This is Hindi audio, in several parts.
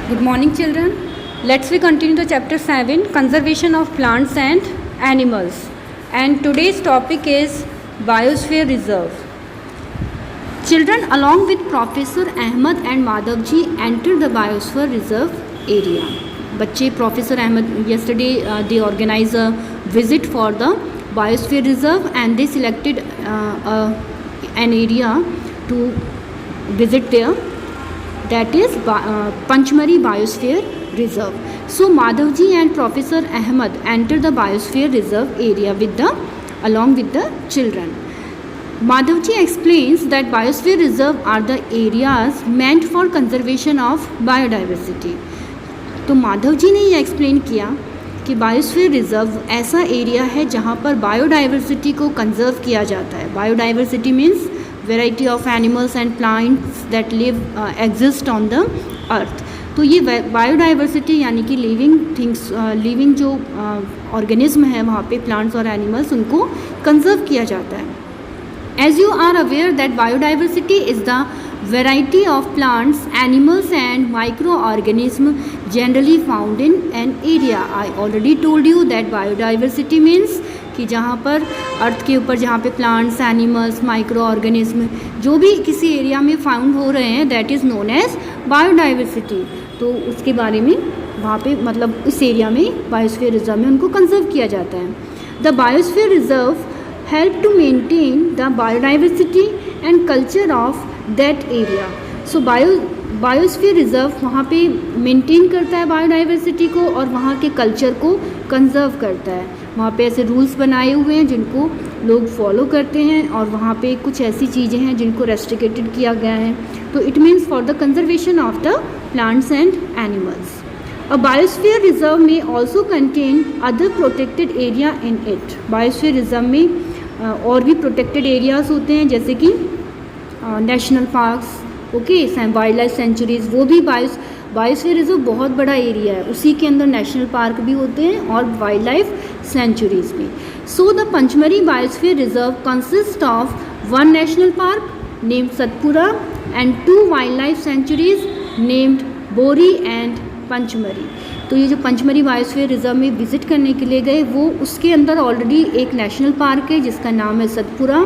Good morning, children. Let's we continue the chapter 7, conservation of plants and animals. And today's topic is biosphere reserve. Children, along with Professor Ahmed and Madhavji, entered the biosphere reserve area. बच्चे Professor Ahmed yesterday they organized a visit for the biosphere reserve and they selected an area to visit there. That is Panchmari Biosphere Reserve. So Madhavji and Professor Ahmed entered the Biosphere Reserve area along with the children. Madhavji explains that Biosphere Reserve are the areas meant for conservation of biodiversity. तो माधवजी ने ये एक्सप्लेन किया कि बायोस्फीयर रिजर्व ऐसा एरिया है जहाँ पर बायोडाइवर्सिटी को कंजर्व किया जाता है. Biodiversity means variety of animals and plants that live exist on the earth. तो ये बायोडाइवर्सिटी यानी कि लिविंग जो ऑर्गेनिज्म है वहाँ पे प्लांट्स और एनिमल्स उनको कंजर्व किया जाता है. As you are aware that biodiversity is the variety of plants, animals and microorganism generally found in an area. I already told you that biodiversity means कि जहाँ पर अर्थ के ऊपर जहाँ पे प्लांट्स, एनिमल्स, माइक्रो ऑर्गेनिज्म जो भी किसी एरिया में फाउंड हो रहे हैं that is known as biodiversity. तो उसके बारे में वहाँ पे मतलब इस एरिया में बायोस्फीयर रिजर्व में उनको कंजर्व किया जाता है. The biosphere reserve help to maintain the biodiversity and culture of that area. So biosphere reserve वहाँ पे मेंटेन करता है बायोडाइवर्सिटी को और वहाँ के कल्चर को कंजर्व करता है. वहाँ पे ऐसे रूल्स बनाए हुए हैं जिनको लोग फॉलो करते हैं और वहाँ पे कुछ ऐसी चीज़ें हैं जिनको रेस्ट्रिक्टेड किया गया है. तो it means for the conservation of the plants and animals. A biosphere reserve में also contain other protected area in it. Biosphere reserve में और भी प्रोटेक्टेड एरियाज़ होते हैं जैसे कि national parks, okay, wild life sanctuaries. वो भी बायोस्फीयर रिजर्व बहुत बड़ा एरिया है, उसी के अंदर नेशनल पार्क भी होते हैं और वाइल्ड लाइफ सेंचुरीज़ भी. So the Pachmarhi biosphere reserve consist of one national park named Satpura and 2 wild life sanctuaries named बोरी एंड पंचमरी. तो ये जो पंचमरी बायोस्फीयर रिजर्व में विज़िट करने के लिए गए वो उसके अंदर ऑलरेडी एक नेशनल पार्क है जिसका नाम है सतपुरा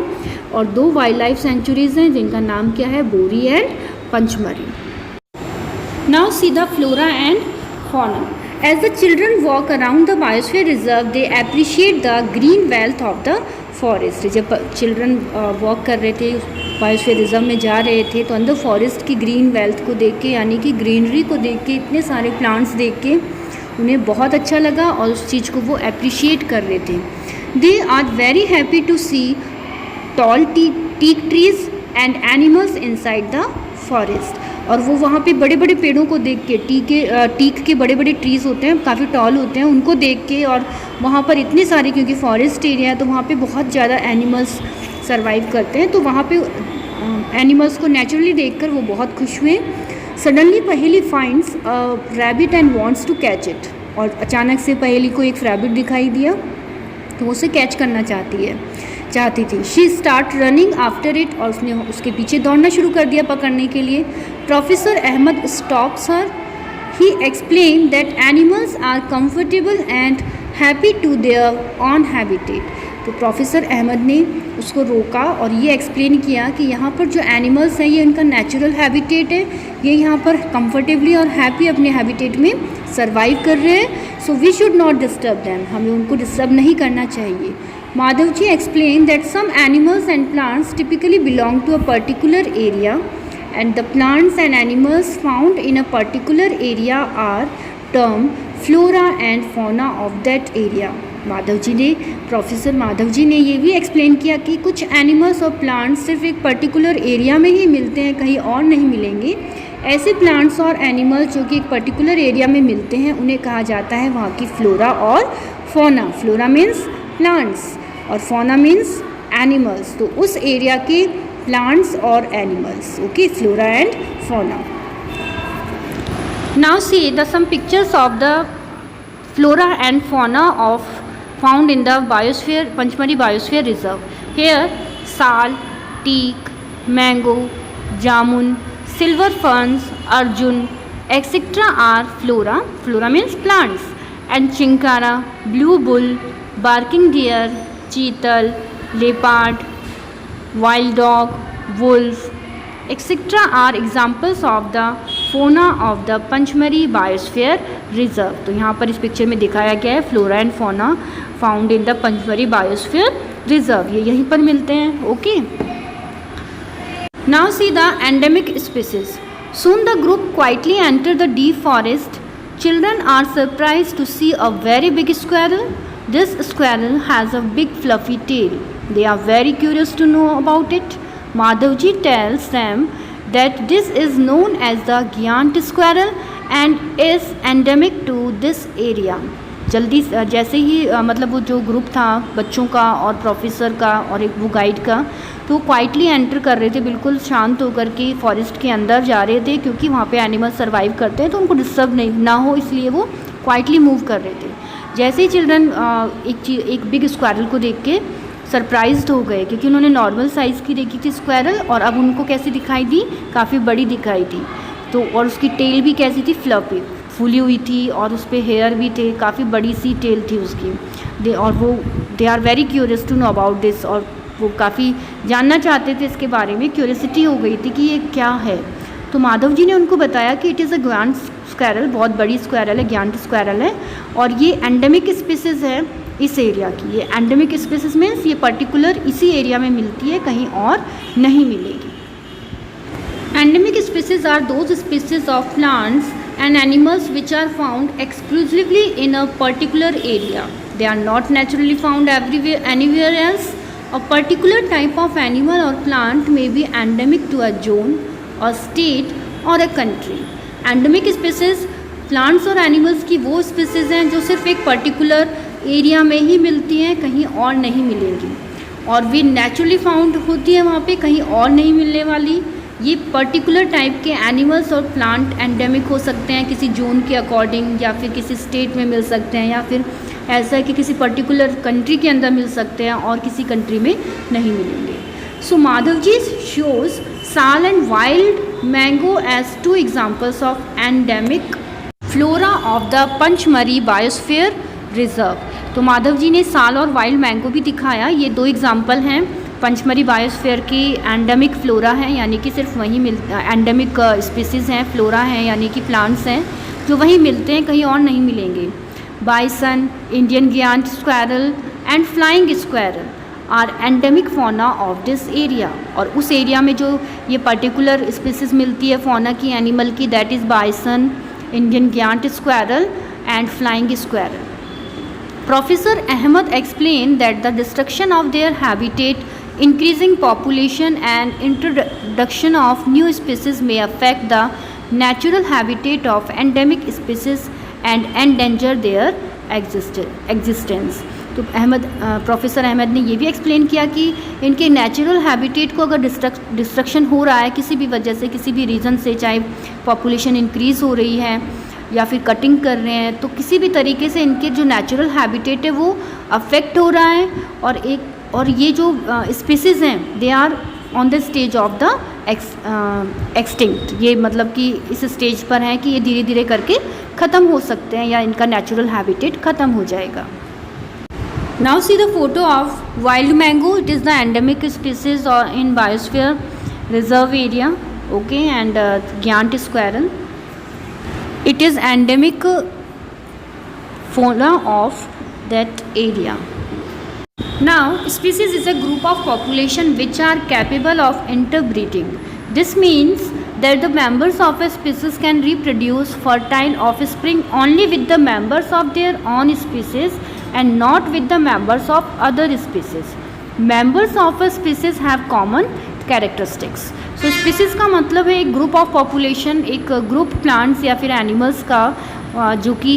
और 2 वाइल्ड लाइफ सेंचुरीज़ हैं जिनका नाम क्या है, Bori and Pachmarhi. Now see the flora and fauna. As the children walk around the biosphere reserve they appreciate the green wealth of the forest. जब चिल्ड्रन वॉक कर रहे थे बायोस्फीयर रिजर्व में जा रहे थे तो अंदर फॉरेस्ट की ग्रीन वेल्थ को देख के यानी कि ग्रीनरी को देख के इतने सारे प्लांट्स देख के उन्हें बहुत अच्छा लगा और उस चीज़ को वो अप्रिशिएट कर रहे थे. They are very happy to see tall teak trees and animals inside the forest. और वो वहाँ पे बड़े बड़े पेड़ों को देख के टीक के बड़े बड़े ट्रीज़ होते हैं, काफ़ी टॉल होते हैं, उनको देख के और वहाँ पर इतने सारे क्योंकि फॉरेस्ट एरिया है तो वहाँ पे बहुत ज़्यादा एनिमल्स सर्वाइव करते हैं. तो वहाँ पे एनिमल्स को नेचुरली देखकर वो बहुत खुश हुए. Suddenly Paheli finds a rabbit and wants to catch it. और अचानक से पहेली को एक रैबिट दिखाई दिया तो वो उसे कैच करना चाहती थी. She start running after it और उसने उसके पीछे दौड़ना शुरू कर दिया पकड़ने के लिए. Professor Ahmed stops her. He explain that animals are comfortable and happy to their on habitat. तो प्रोफेसर अहमद ने उसको रोका और ये एक्सप्लेन किया कि यहाँ पर जो एनिमल्स हैं ये उनका नेचुरल हैबिटेट है, ये यहाँ पर कंफर्टेबली और हैप्पी अपने हैबिटेट में सर्वाइव कर रहे हैं. So we should not disturb them. हमें उनको डिस्टर्ब नहीं करना चाहिए. Madhavji explained that some animals and plants typically belong to a particular area and the plants and animals found in a particular area are termed flora and fauna of that area. Professor Madhavji ने ये भी एक्सप्लेन किया कि कुछ एनिमल्स और प्लांट्स सिर्फ एक पर्टिकुलर एरिया में ही मिलते हैं, कहीं और नहीं मिलेंगे. ऐसे प्लांट्स और एनिमल्स जो कि एक पर्टिकुलर एरिया में मिलते हैं उन्हें कहा जाता है वहाँ की फ्लोरा और फौना. फ्लोरा मीन्स प्लांट्स और फौना मीन्स एनिमल्स. तो उस एरिया के प्लांट्स और animals, okay, flora and fauna. Now see the some pictures of the flora and fauna of found in the biosphere Panchmari Biosphere Reserve. Here sal, teak, mango, jamun, silver ferns, arjun, etc. are flora. Flora means plants. And chinkara, blue bull, barking deer, cheetal, leopard, wild dog, wolf, etc. are examples of the fauna of the Panchmari Biosphere Reserve. तो यहाँ पर इस पिक्चर में दिखाया गया है flora and fauna found in the Pachmarhi biosphere reserve, ये यहीं पर मिलते हैं. Okay, now see the endemic species. Soon the group quietly entered the deep forest. Children are surprised to see a very big squirrel. This squirrel has a big fluffy tail. They are very curious to know about it. Madhavji tells them that this is known as the Gyant squirrel and is endemic to this area. जल्दी जैसे ही मतलब वो जो ग्रुप था बच्चों का और प्रोफेसर का और एक वो गाइड का, तो क्वाइटली एंटर कर रहे थे, बिल्कुल शांत होकर के फॉरेस्ट के अंदर जा रहे थे, क्योंकि वहाँ पे एनिमल सर्वाइव करते हैं तो उनको डिस्टर्ब नहीं ना हो, इसलिए वो क्वाइटली मूव कर रहे थे. जैसे ही चिल्ड्रन एक बिग स्क्वायरल को देख के सरप्राइज्ड हो गए, क्योंकि उन्होंने नॉर्मल साइज़ की देखी थी स्क्वायरल और अब उनको कैसी दिखाई दी, काफ़ी बड़ी दिखाई थी. तो और उसकी टेल भी कैसी थी, फ्लफी, फूली हुई थी और उस पर हेयर भी थे, काफ़ी बड़ी सी टेल थी उसकी. They are very curious to know about this, और वो काफ़ी जानना चाहते थे इसके बारे में, क्यूरियसिटी हो गई थी कि ये क्या है. तो माधव जी ने उनको बताया कि इट इज़ अ ग्यांट स्क्वायरल, बहुत बड़ी स्क्वायरल है, ग्यांट स्क्वायरल है, और ये एंडेमिक स्पीसीज़ है इस एरिया की. ये एंडेमिक स्पीसीज़ मीन्स ये पर्टिकुलर इसी एरिया में मिलती है, कहीं और नहीं मिलेगी. Endemic species are those species of plants and animals which are found exclusively in a particular area. They are not naturally found anywhere else. A particular type of animal or plant may be endemic to a zone, a state or a country. Endemic species plants और animals की वो species हैं जो सिर्फ एक particular area में ही मिलती हैं, कहीं और नहीं मिलेंगी, और वे naturally found होती है वहाँ पे, कहीं और नहीं मिलने वाली. ये पर्टिकुलर टाइप के एनिमल्स और प्लांट एंडेमिक हो सकते हैं किसी जोन के अकॉर्डिंग, या फिर किसी स्टेट में मिल सकते हैं, या फिर ऐसा है कि किसी पर्टिकुलर कंट्री के अंदर मिल सकते हैं और किसी कंट्री में नहीं मिलेंगे. So Madhav ji shows sal and wild mango as 2 examples of endemic flora of the Pachmarhi biosphere reserve. तो माधव जी ने साल और वाइल्ड मैंगो भी दिखाया, ये 2 एग्जाम्पल हैं पंचमरी बायोस्फीयर की. एंडेमिक फ्लोरा है, यानी कि सिर्फ वहीं एंडेमिक स्पीसीज़ हैं, फ्लोरा हैं यानी कि प्लांट्स हैं जो वहीं मिलते हैं, कहीं और नहीं मिलेंगे. Bison, Indian giant squirrel and flying squirrel are endemic fauna of this area. और उस एरिया में जो ये पर्टिकुलर स्पीसीज़ मिलती है फौना की, एनिमल की, that is bison, Indian giant squirrel and flying squirrel. Professor Ahmed explained that the destruction of their habitat, increasing population and introduction of new species may affect the natural habitat of endemic species and endanger their existence. तो प्रोफेसर अहमद ने ये भी एक्सप्लेन किया कि इनके नेचुरल हैबिटेट को अगर डिस्ट्रक्शन हो रहा है किसी भी वजह से, किसी भी रीज़न से, चाहे पॉपुलेशन इंक्रीज़ हो रही है या फिर कटिंग कर रहे हैं, तो किसी भी तरीके से इनके जो नेचुरल हैबिटेट है वो अफेक्ट हो रहा है. और ये जो स्पीसीज़ हैं they are on the stage of the extinct. ये मतलब कि इस स्टेज पर हैं कि ये धीरे धीरे करके ख़त्म हो सकते हैं या इनका नेचुरल हैबिटेट ख़त्म हो जाएगा. Now see the photo of wild mango. It is the endemic species in biosphere reserve area. Okay, and giant squirrel. It is endemic fauna of that area. Now, species is a group of population which are capable of interbreeding. This means that the members of a species can reproduce fertile offspring only with the members of their own species and not with the members of other species. Members of a species have common characteristics. तो स्पीसीज़ का मतलब है एक ग्रुप ऑफ पॉपुलेशन, एक ग्रुप प्लांट्स या फिर एनिमल्स का जो कि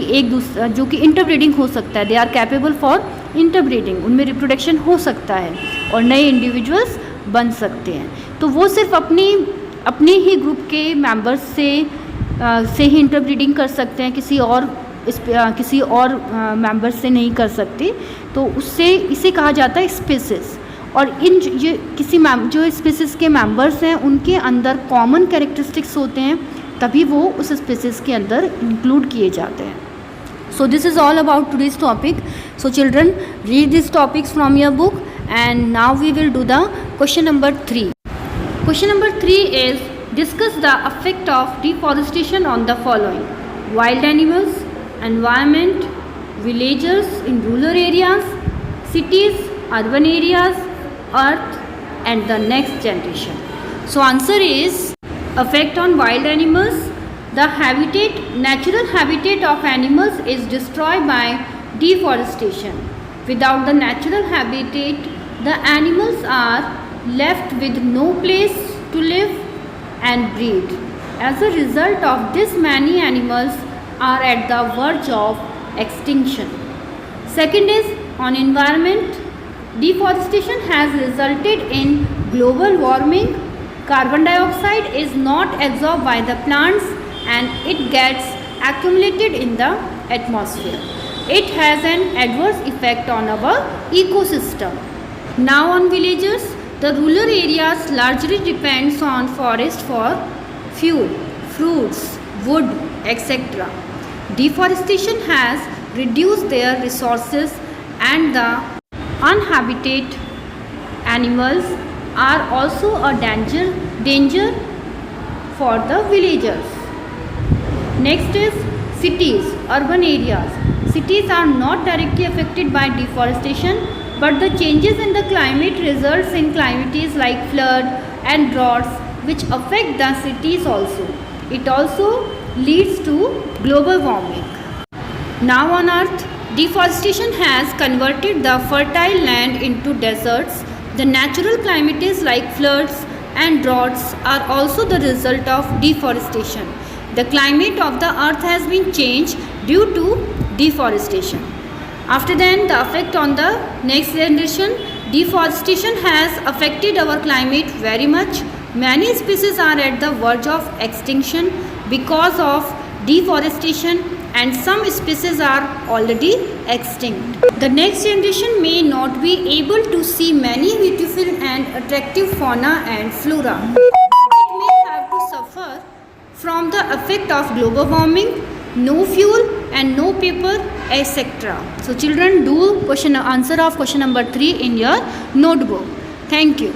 इंटरब्रीडिंग हो सकता है. They are capable for interbreeding, उनमें रिप्रोडक्शन हो सकता है और नए इंडिविजुअल्स बन सकते हैं. तो वो सिर्फ अपने ही ग्रुप के मेंबर्स से ही इंटरब्रीडिंग कर सकते हैं, किसी और मेंबर्स से नहीं कर सकते. तो उससे इसे कहा जाता है स्पीसीज़. और जो स्पीसीज़ के मेंबर्स हैं उनके अंदर कॉमन कैरेक्टरिस्टिक्स होते हैं तभी वो उस स्पीसीज़ के अंदर इंक्लूड किए जाते हैं. So this is all about today's topic. So children, read these topics from your book, and now we will do the question number 3. Question number 3 is, discuss the effect of deforestation on the following: wild animals, environment, villagers in rural areas, cities, urban areas, earth and the next generation. So answer is effect on wild animals. The natural habitat of animals is destroyed by deforestation. Without the natural habitat, the animals are left with no place to live and breed. As a result of this, many animals are at the verge of extinction. Second is on environment. Deforestation has resulted in global warming. Carbon dioxide is not absorbed by the plants and it gets accumulated in the atmosphere. It has an adverse effect on our ecosystem. Now on villages, the rural areas largely depends on forest for fuel, fruits, wood, etc. Deforestation has reduced their resources and the uninhabited animals are also a danger for the villagers. Next is cities, urban areas. Cities are not directly affected by deforestation, but the changes in the climate results in calamities like flood and droughts, which affect the cities also. It also leads to global warming. Now on earth, deforestation has converted the fertile land into deserts. The natural calamities like floods and droughts are also the result of deforestation. The climate of the earth has been changed due to deforestation. After then, the effect on the next generation. Deforestation has affected our climate very much. Many species are at the verge of extinction because of deforestation, and some species are already extinct. The next generation may not be able to see many beautiful and attractive fauna and flora. It may have to suffer from the effect of global warming, no fuel and no paper, etc. So children, do answer of question number 3 in your notebook. Thank you.